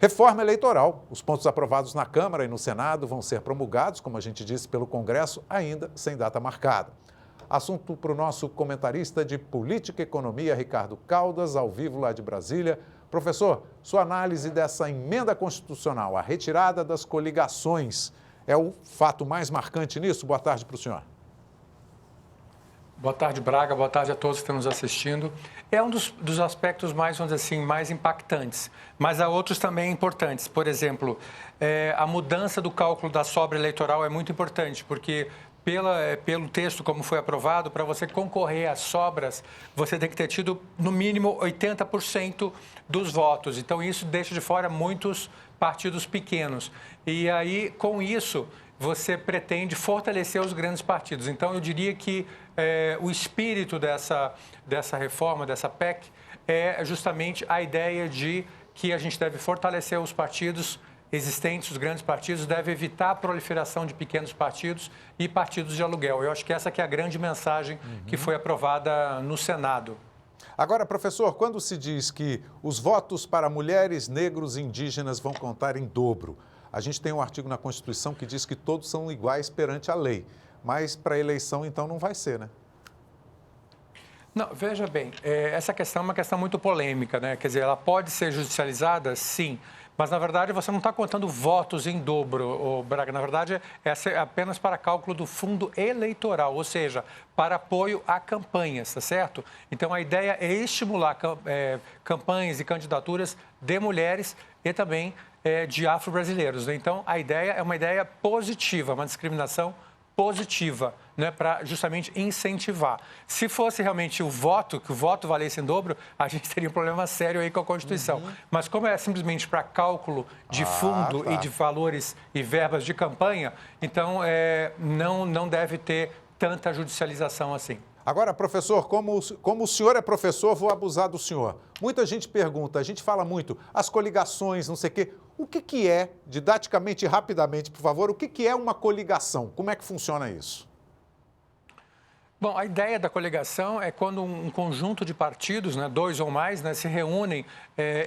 Reforma eleitoral. Os pontos aprovados na Câmara e no Senado vão ser promulgados, como a gente disse, pelo Congresso, ainda sem data marcada. Assunto para o nosso comentarista de Política e Economia, Ricardo Caldas, ao vivo lá de Brasília. Professor, sua análise dessa emenda constitucional, a retirada das coligações, é o fato mais marcante nisso? Boa tarde para o senhor. Boa tarde, Braga. Boa tarde a todos que estão nos assistindo. É um dos aspectos mais, vamos dizer assim, mais impactantes, mas há outros também importantes. Por exemplo, a mudança do cálculo da sobra eleitoral é muito importante, porque pelo texto como foi aprovado, para você concorrer às sobras, você tem que ter tido, no mínimo, 80% dos votos. Então, isso deixa de fora muitos partidos pequenos. E aí, com isso, você pretende fortalecer os grandes partidos. Então, eu diria que o espírito dessa reforma, dessa PEC, é justamente a ideia de que a gente deve fortalecer os partidos existentes, os grandes partidos, deve evitar a proliferação de pequenos partidos e partidos de aluguel. Eu acho que essa que é a grande mensagem que foi aprovada no Senado. Agora, professor, quando se diz que os votos para mulheres, negros e indígenas vão contar em dobro, a gente tem um artigo na Constituição que diz que todos são iguais perante a lei, mas para a eleição, então, não vai ser, né? Não, veja bem, essa questão é uma questão muito polêmica, né? Quer dizer, ela pode ser judicializada, sim, mas, na verdade, você não está contando votos em dobro, Braga. Na verdade, essa é apenas para cálculo do fundo eleitoral, ou seja, para apoio a campanhas, tá certo? Então, a ideia é estimular campanhas e candidaturas de mulheres e também de afro-brasileiros, né? Então, a ideia é uma ideia positiva, uma discriminação positiva, né, para justamente incentivar. Se fosse realmente o voto, que o voto valesse em dobro, a gente teria um problema sério aí com a Constituição. Mas como é simplesmente para cálculo de fundo e de valores e verbas de campanha, então não deve ter tanta judicialização assim. Agora, professor, como o senhor é professor, vou abusar do senhor. Muita gente pergunta, a gente fala muito, as coligações, não sei o quê. O que é, didaticamente e rapidamente, por favor, o que é uma coligação? Como é que funciona isso? Bom, a ideia da coligação é quando um conjunto de partidos, né, 2 ou mais, né, se reúnem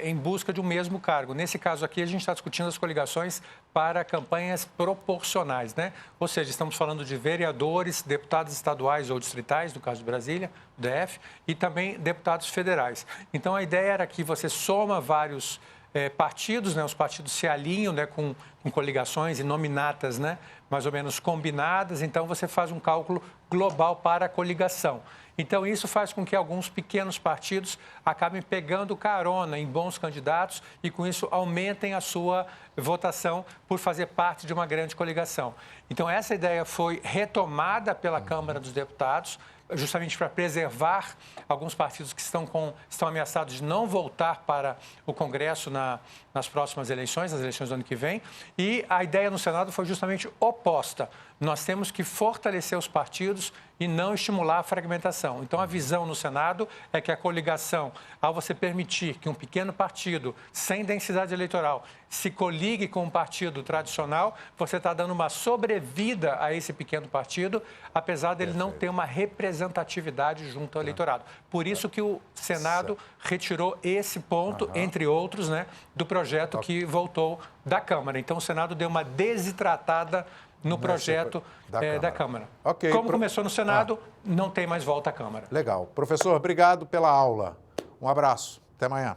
em busca de um mesmo cargo. Nesse caso aqui, a gente está discutindo as coligações para campanhas proporcionais, né? Ou seja, estamos falando de vereadores, deputados estaduais ou distritais, no caso de Brasília, DF, e também deputados federais. Então, a ideia era que você soma vários partidos, né? Os partidos se alinham, né, com coligações e nominatas, né, mais ou menos combinadas, então você faz um cálculo global para a coligação. Então, isso faz com que alguns pequenos partidos acabem pegando carona em bons candidatos e, com isso, aumentem a sua votação por fazer parte de uma grande coligação. Então, essa ideia foi retomada pela Câmara dos Deputados, justamente para preservar alguns partidos que estão ameaçados de não voltar para o Congresso nas próximas eleições, nas eleições do ano que vem. E a ideia no Senado foi justamente oposta. Nós temos que fortalecer os partidos e não estimular a fragmentação. Então, a visão no Senado é que a coligação, ao você permitir que um pequeno partido sem densidade eleitoral se coligue com um partido tradicional, você está dando uma sobrevida a esse pequeno partido, apesar dele não ter uma representatividade junto ao eleitorado. Por isso que o Senado retirou esse ponto, entre outros, né, do projeto que voltou da Câmara. Então, o Senado deu uma desidratada no projeto da Câmara. Okay. Como começou no Senado, não tem mais volta à Câmara. Legal. Professor, obrigado pela aula. Um abraço. Até amanhã.